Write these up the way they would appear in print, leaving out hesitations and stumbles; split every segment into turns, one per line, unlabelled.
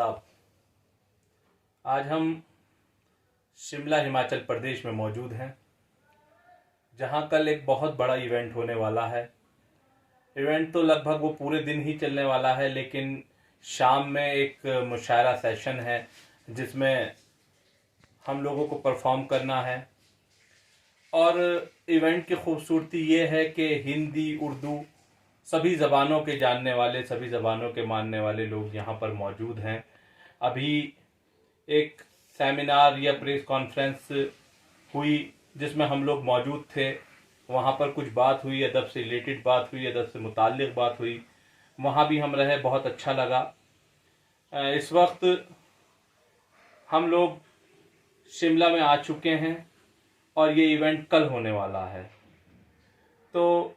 आदाब। आज हम शिमला हिमाचल प्रदेश में मौजूद हैं, जहां कल एक बहुत बड़ा इवेंट होने वाला है। इवेंट तो लगभग वो पूरे दिन ही चलने वाला है, लेकिन शाम में एक मुशायरा सेशन है जिसमें हम लोगों को परफॉर्म करना है। और इवेंट की खूबसूरती ये है कि हिंदी, उर्दू सभी ज़बानों के जानने वाले, सभी ज़बानों के मानने वाले लोग यहाँ पर मौजूद हैं। अभी एक सेमिनार या प्रेस कॉन्फ्रेंस हुई जिसमें हम लोग मौजूद थे। वहाँ पर कुछ बात हुई, अदब से रिलेटेड बात हुई, अदब से मुताल्लिक़ बात हुई। वहाँ भी हम रहे, बहुत अच्छा लगा। इस वक्त हम लोग शिमला में आ चुके हैं और ये इवेंट कल होने वाला है। तो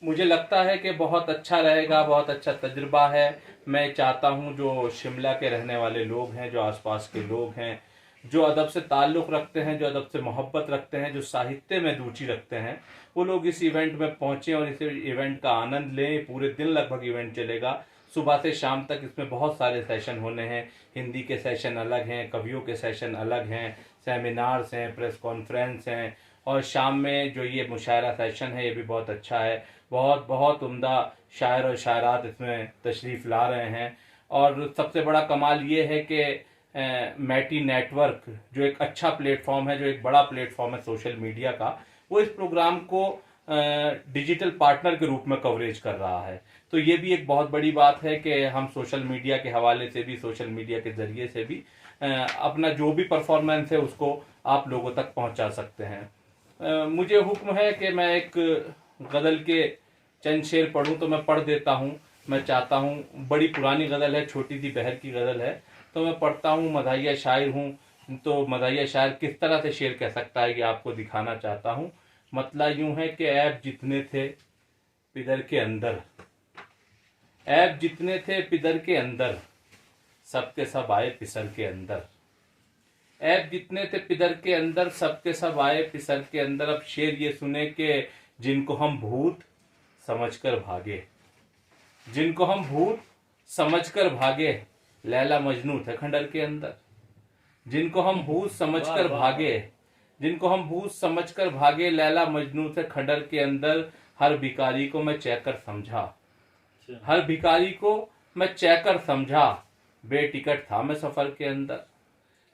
मुझे लगता है कि बहुत अच्छा रहेगा, बहुत अच्छा तजुर्बा है। मैं चाहता हूँ जो शिमला के रहने वाले लोग हैं, जो आसपास के लोग हैं, जो अदब से ताल्लुक़ रखते हैं, जो अदब से मोहब्बत रखते हैं, जो साहित्य में रुचि रखते हैं, वो लोग इस इवेंट में पहुँचें और इस इवेंट का आनंद लें। पूरे दिन लगभग इवेंट चलेगा, सुबह से शाम तक इसमें बहुत सारे सेशन होने हैं। हिंदी के सेशन अलग हैं, कवियों के सेशन अलग हैं, सेमिनार्स हैं, प्रेस कॉन्फ्रेंस हैं, और शाम में जो ये मुशायरा सेशन है ये भी बहुत अच्छा है। बहुत बहुत उम्दा शायर और शायरात इसमें तशरीफ़ ला रहे हैं। और सबसे बड़ा कमाल ये है कि मैटी नेटवर्क जो एक अच्छा प्लेटफॉर्म है, जो एक बड़ा प्लेटफॉर्म है सोशल मीडिया का, वो इस प्रोग्राम को डिजिटल पार्टनर के रूप में कवरेज कर रहा है। तो ये भी एक बहुत बड़ी बात है कि हम सोशल मीडिया के हवाले से भी, सोशल मीडिया के ज़रिए से भी अपना जो भी परफॉर्मेंस है उसको आप लोगों तक पहुंचा सकते हैं। मुझे हुक्म है कि मैं एक गज़ल के चंद शेर पढ़ूं, तो मैं पढ़ देता हूं। मैं चाहता हूं, बड़ी पुरानी गज़ल है, छोटी सी बहर की गज़ल है, तो मैं पढ़ता हूं। मदाहिया शायर हूं, तो मदाहिया शायर किस तरह से शेर कह सकता है ये आपको दिखाना चाहता हूं। मतला यूं है कि ऐब जितने थे पिदर के अंदर, ऐब जितने थे पिदर के अंदर, सबके सब आए पिसर के अंदर। ऐब जितने थे पिदर के अंदर, सबके सब आए पिसर के अंदर। अब शेर ये सुने कि जिनको हम भूत समझकर भागे, जिनको हम भूत समझकर भागे, लैला मजनू थे खंडर के अंदर। जिनको हम भूत समझकर भागे, जिनको हम भूत समझकर भागे, लैला मजनू थे खंडर के अंदर। हर भिखारी को मैं चैकर समझा, हर भिखारी को मैं चैकर समझा, बेटिकट था मैं सफर के अंदर।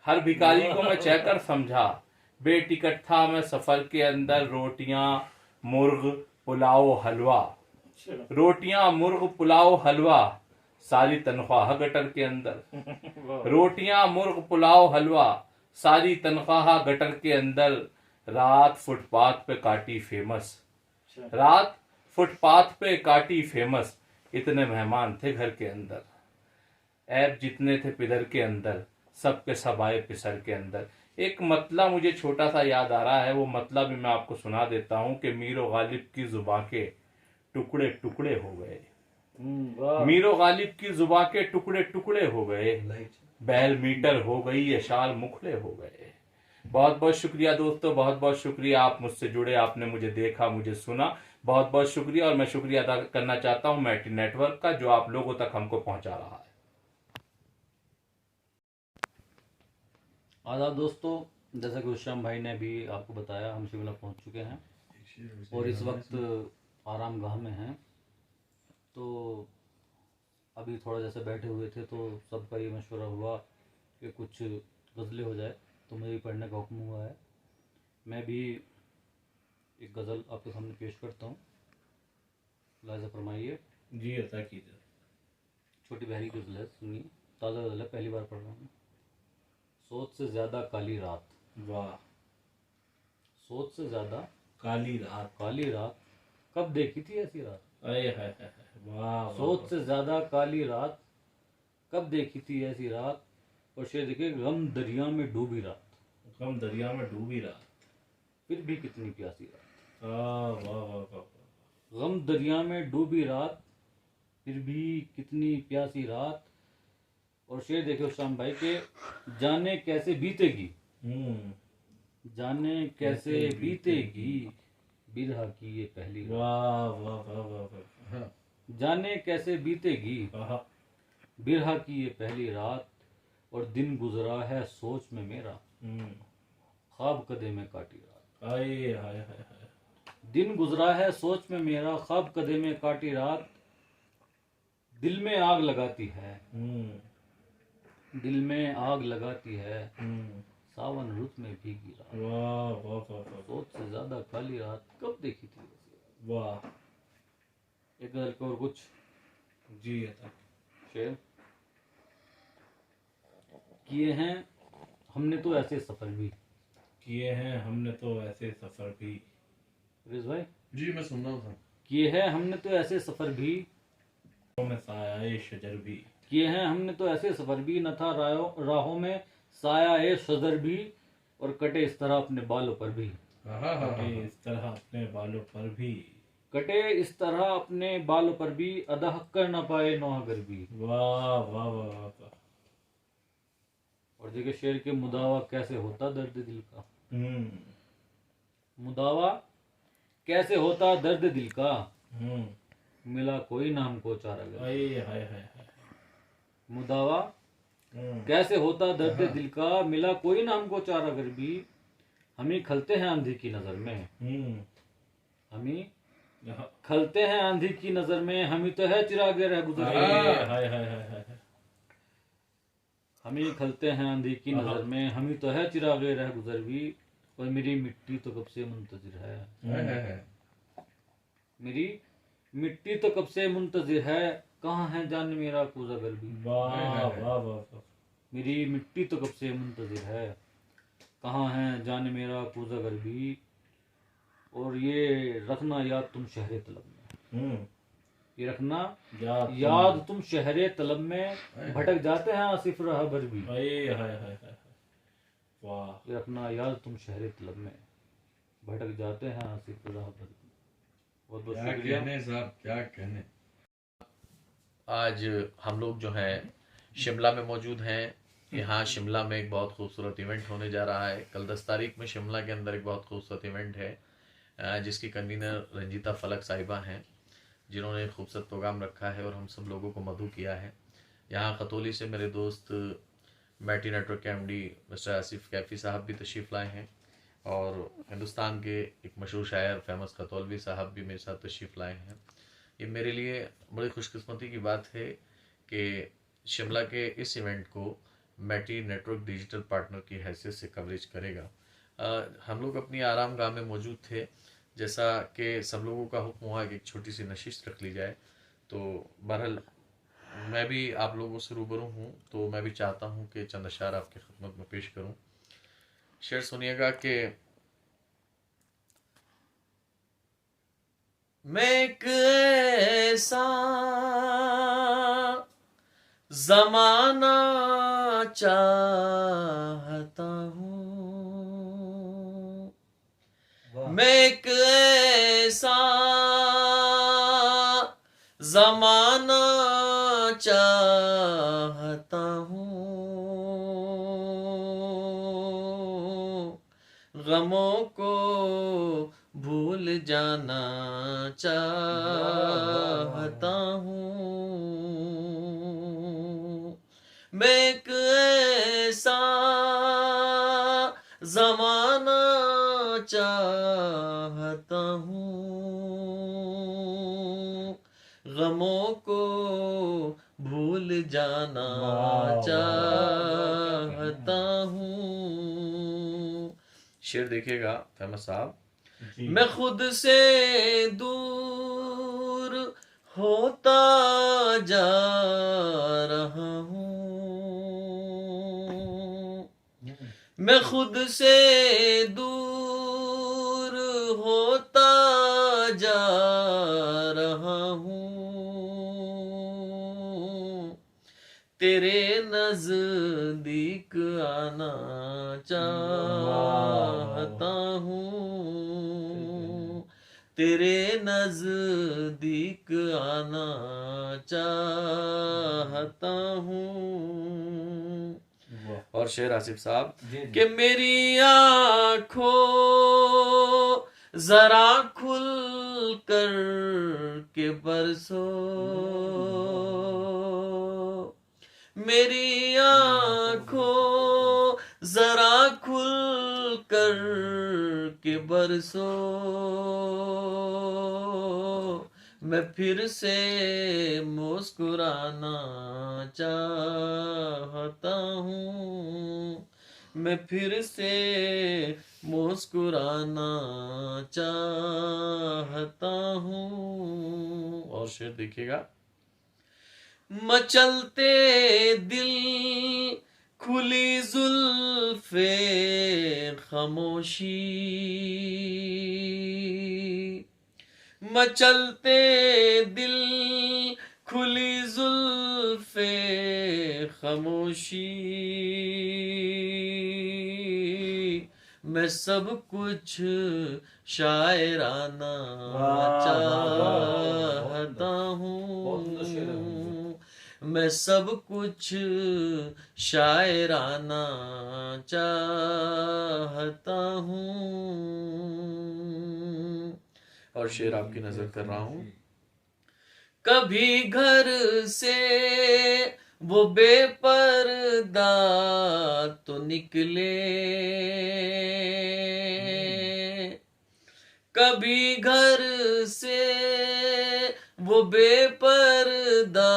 हर भिखारी को मैं चैकर समझा, बेटिकट था मैं सफर के अंदर। रोटियां मुर्ग पुलाव हलवा, रोटियां मुर्ग पुलाव हलवा, सारी तनख्वाह गटर के अंदर। रोटियां मुर्ग पुलाव हलवा, सारी तनख्वाह गटर के अंदर। रात फुटपाथ पे काटी फेमस, रात फुटपाथ पे काटी फेमस, इतने मेहमान थे घर के अंदर। ऐब जितने थे पिदर के अंदर, सबके सब आए पिसर के अंदर। एक मतला मुझे छोटा सा याद आ रहा है, वो मतला भी मैं आपको सुना देता हूं कि मीरो गालिब की जुबां के टुकड़े टुकड़े हो गए। मीरो गालिब की जुबां के टुकड़े टुकड़े हो गए, बैल मीटर हो गई ये शाल मुखड़े हो गए। बहुत बहुत शुक्रिया दोस्तों, बहुत बहुत शुक्रिया, आप मुझसे जुड़े, आपने मुझे देखा, मुझे सुना, बहुत बहुत शुक्रिया। और मैं शुक्रिया अदा करना चाहता हूं मैटी नेटवर्क का, जो आप लोगों तक हमको पहुंचा रहा है।
आदाब दोस्तों, जैसा कि उश्याम भाई ने भी आपको बताया, हम शिमला पहुंच चुके हैं और इस वक्त आराम गाह में हैं। तो अभी थोड़ा जैसे बैठे हुए थे तो सबका ये मशवरा हुआ कि कुछ गज़लें हो जाए, तो मुझे भी पढ़ने का हुक्म हुआ है। मैं भी एक गज़ल आपके सामने पेश करता हूँ, लाजा फरमाइए।
जी अता कीजिए।
छोटी बहरी गज़ल है, सुनिए। ताज़ा गज़ल है, पहली बार पढ़ रहा हूँ। सोच से ज़्यादा काली रात,
वाह।
सोच से ज़्यादा
काली रात,
काली रात, कब देखी थी ऐसी रात।
अरे है, वाह।
सोच से ज़्यादा काली रात, कब देखी थी ऐसी रात। और शेर देखिए, गम दरिया में डूबी रात,
गम दरिया में डूबी रात,
फिर भी कितनी प्यासी रात।
वाह वाह वाह।
गम दरिया में डूबी रात, फिर भी कितनी प्यासी रात। और शेर देखिए उस्मान भाई के, जाने कैसे बीतेगी, जाने कैसे बीतेगी बिरहा की ये पहली रात।
वाह वाह वाह वाह।
जाने कैसे बीतेगी बिरहा की ये पहली रात और दिन गुजरा है सोच में मेरा, ख्वाब कदे में काटी रात।
हाय हाय हाय हाय।
दिन गुजरा है सोच में मेरा, ख्वाब कदे में काटी रात, दिल में आग लगाती है, दिल में आग लगाती है, सावन रुत में भीगी रात।
वाह वाह वाह वाह
सोच से ज्यादा काली रात कब देखी थी वैसे।
वाह।
एक गजल के और कुछ
जी था।
शेर किए हैं हमने तो ऐसे सफर भी,
किए हैं हमने तो ऐसे सफर भी।
रिज भाई
जी मैं सुन रहा हूँ सर।
किए हैं हमने तो ऐसे सफर भी,
में साया शजर भी।
किए हैं हमने तो ऐसे सफर भी, न था राहों में साया ए शजर भी, और कटे इस तरह अपने बालों पर भी,
कटे इस तरह अपने बालों पर भी,
कटे इस तरह अपने बालों पर भी, अदा कर न पाए नौहगर भी।
वाह वाह वाह वाह वाह।
और देखिए शेर के मुदावा कैसे होता दर्द दिल का,
हम्म
मुदावा कैसे होता दर्द दिल का,
हम्म।
मिला कोई ना हमको चारागर।
हाय हाय हाय हाय।
मुदावा कैसे होता दर्द दिल का, मिला कोई ना हमको चारागर भी, हम ही खलते हैं आंधी की नजर में, हम ही खलते हैं आंधी की नजर में, हम ही तो है चिरागे रह गुजर
हाय हाय हाय हाय हाय।
हम ही खलते हैं आंधी की नजर में, हम ही तो है चिरागे रह गुजर भी, और मेरी मिट्टी तो कब से मुंतजिर है, मेरी मिट्टी तो कब से मुंतजिर है, कहाँ है जान मेरा कूज़ागर भी।
वाह वाह वाह।
मेरी मिट्टी तो कब से मुंतजिर है, कहाँ है जान मेरा कूज़ागर भी, और ये रखना याद तुम शहरे तलब में, ये रखना याद तुम शहरे तलब में, भटक जाते हैं आसिफ रहबर भी।
हाय हाय हाय हाय। वाह।
ये रखना याद तुम शहरे तलब में, भटक जाते हैं आसिफ रहबर भी। बहुत बहुत
क्या
शुक्रिया
कहने साहब, क्या कहने।
आज हम लोग जो हैं शिमला में मौजूद हैं। यहाँ शिमला में एक बहुत खूबसूरत इवेंट होने जा रहा है। कल 10 तारीख में शिमला के अंदर एक बहुत खूबसूरत इवेंट है जिसकी कन्वीनर रंजीता फलक साहिबा हैं, जिन्होंने खूबसूरत प्रोग्राम रखा है और हम सब लोगों को मधु किया है। यहाँ खतौली से मेरे दोस्त मैटी नेटवर्क के एमडी मिस्टर आसिफ कैफ़ी साहब भी तशरीफ़ लाए हैं, और हिंदुस्तान के एक मशहूर शायर फेमस खतौलवी साहब भी मेरे साथ तशरीफ़ लाए हैं। ये मेरे लिए बड़ी खुशकिस्मती की बात है कि शिमला के इस इवेंट को मैटी नेटवर्क डिजिटल पार्टनर की हैसियत से कवरेज करेगा। हम लोग अपनी आराम गाह में मौजूद थे, जैसा कि सब लोगों का हुक्म हुआ कि एक छोटी सी नशिश रख ली जाए, तो बहरहाल मैं भी आप लोगों से रूबरू हूँ, तो मैं भी चाहता हूँ कि चंद अशार आपकी खिदमत में पेश करूँ। शेर सुनिएगा कि मैं एक ऐसा ज़माना चाहता हूँ, मैं एक ऐसा ज़माना चाहता हूँ, गमों को भूल जाना चाहता हूँ, मैं एक ऐसा ज़माना चाहता हूँ, गमों को भूल जाना चाहता हूँ। शेर देखिएगा फेमस साहब। मैं खुद से दूर होता जा रहा हूँ, मैं खुद से दूर होता जा रहा हूँ, तेरे नजदीक आना चाहता हूँ, तेरे नजदीक आना चाहता हूँ। और शेर आसिफ साहब कि मेरी आँखों जरा खुल कर के बरसो, मेरी आंखों जरा खुल कर के बरसो, मैं फिर से मुस्कुराना चाहता हूँ, मैं फिर से मुस्कुराना चाहता हूँ। और शेर देखिएगा। मचलते दिल खुली जुल्फे खामोशी, मचलते दिल खुली जुल्फे खामोशी, मैं सब कुछ शायराना चाहता हूँ, मैं सब कुछ शायराना चाहता हूँ। और शेर आपकी नजर कर रहा हूँ। कभी घर से वो बेपर्दा तो निकले, कभी घर से वो बेपर्दा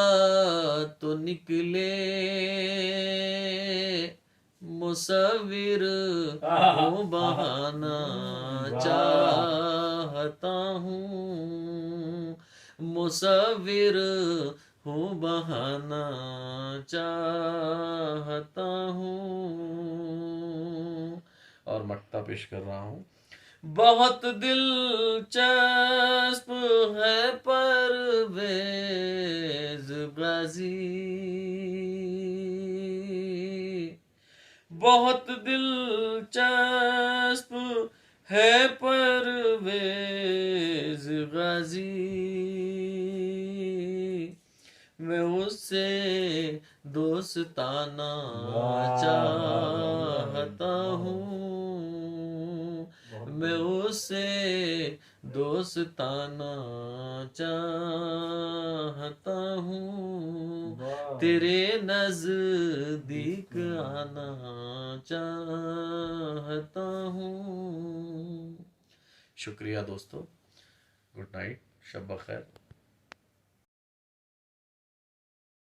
तो निकले, मुसव्विर को बहाना चाहता हूँ, मुसव्विर हूँ बहाना चाहता हूँ। और मक्ता पेश कर रहा हूँ। बहुत दिलचस्प है परवेज गाजी, बहुत दिलचस्प है परवेज गाजी, मैं उससे दोस्ताना चाहता हूँ, मैं उससे दोस्ताना चाहता हूँ, तेरे नजदीक आना चाहता हूँ। शुक्रिया दोस्तों, गुड नाइट, शब बखैर।